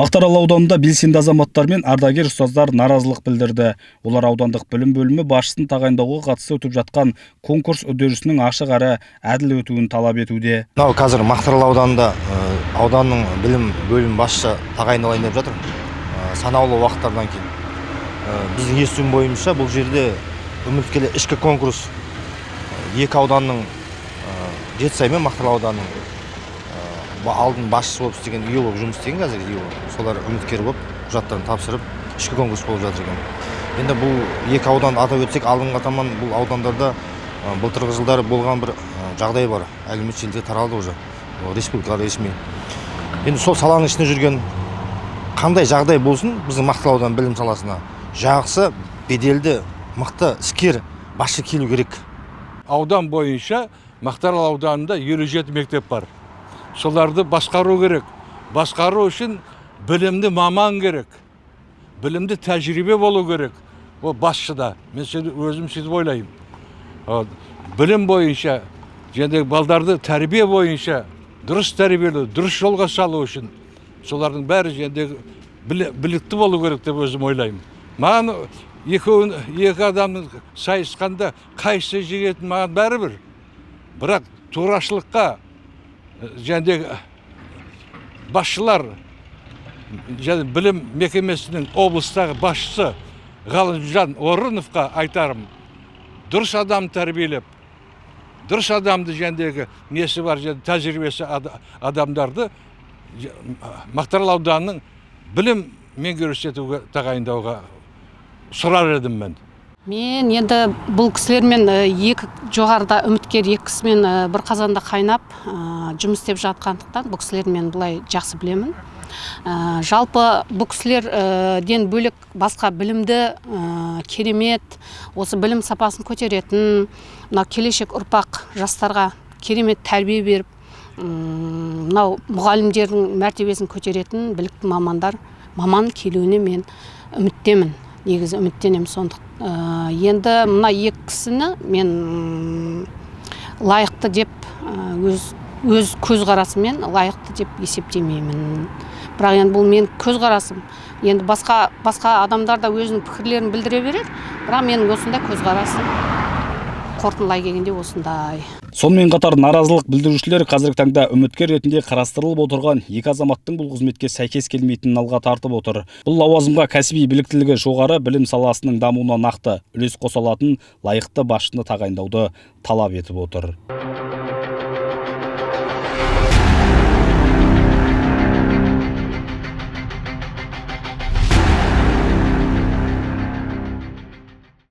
Мақтаарал ауданында белсенді азаматтар мен ардагер ұстаздар наразылық білдірді. Олар аудандық білім бөлімі басшысын тағайындауға қатысты өтіп жатқан конкурс үдерісінің ашық әрі әділ өтуін талап етуде. Қазір Мақтаарал ауданында ауданның білім бөлім басшысы тағайындалайын деп жатыр. Санаулы уақыттардан кейін. Біздің естуім бойынша бұл жерде үміткерлер ішкі конкурс екі ауданның Жетісай мен Мақтаарал ауданының алдын басшысы болып істеген үй болып жұмыс істеген қазір солар үміткер болып құжаттарын тапсырып ішкі конкурс болып жатыр екен. Енді бұл екі аудан атап өтсек, алдыңғы таман бұл аудандарда былтырғы жылдары болған бір жағдай бар. Әлеуметтік желіде таралды уже. Республикада ресми. Енді сол саланың ішінде жүрген қандай жағдай болсын, біздің Мақтаарал ауданы білім саласына жақсы, беделді, мықты іскер басшы келу керек. Аудан бойынша Мақтаарал ауданында 57 мектеп бар. Соларды басқару керек. Басқару үшін білімді маман керек. Білімді тәжірибе болу керек. Ол басшыда. Мен өзім сөйтіп ойлаймын. Білім бойынша, және балдарды тәрбие бойынша дұрыс тәрбиелеу, дұрыс жолға салу үшін солардың бәрі және білікті болу керек деп өзім ойлаймын. Маған екі адамның сайысқанда қайсы жегетін маған бәрібір. Бірақ турашылыққа және басшылар, және білім мекемесінің облыстағы басшысы Ғалымжан Орыновқа айтарым, дұрыс адам тәрбиелеп, дұрыс адамды жәндегі несі бар, тәжірибесі адамдарды Мақтаарал ауданының білім меңгерушісі етуге тағайындауға сұрар едім мен. Мен енді бұл кісілермен екі жоғарыда үміткер екі кісімен бір қазанда қайнап жұмыс істеп жатқандықтан бұл кісілермен бұлай жақсы білемін. Жалпы бұл кісілерден бөлек басқа білімді керемет, осы білім сапасын көтеретін, мынау келешек ұрпақ жастарға керемет тәрбие беріп, мынау мұғалімдердің мәртебесін көтеретін білікті маман келуіне мен үміттемін. Негізі үміттенем сондықтан. Енді мына екі кісіні мен лайықты деп өз көзқарасыммен лайықты деп есептемеймін. Бірақ енді бұл мен көзқарасым. Енді басқа адамдар да өзінің пікірлерін білдіре берер. Бірақ менің осындай көзқарасым. Қорытындылай келгенде осындай. Сонымен қатар наразылық білдірушілер қазіргі таңда үміткер ретінде қарастырылып отырған екі азаматтың бұл қызметке сәйкес келмейтінін алға тартып отыр. Бұл лауазымға кәсіби біліктілігі жоғары білім саласының дамуына нақты үлес қоса алатын лайықты басшыны тағайындауды талап етіп отыр.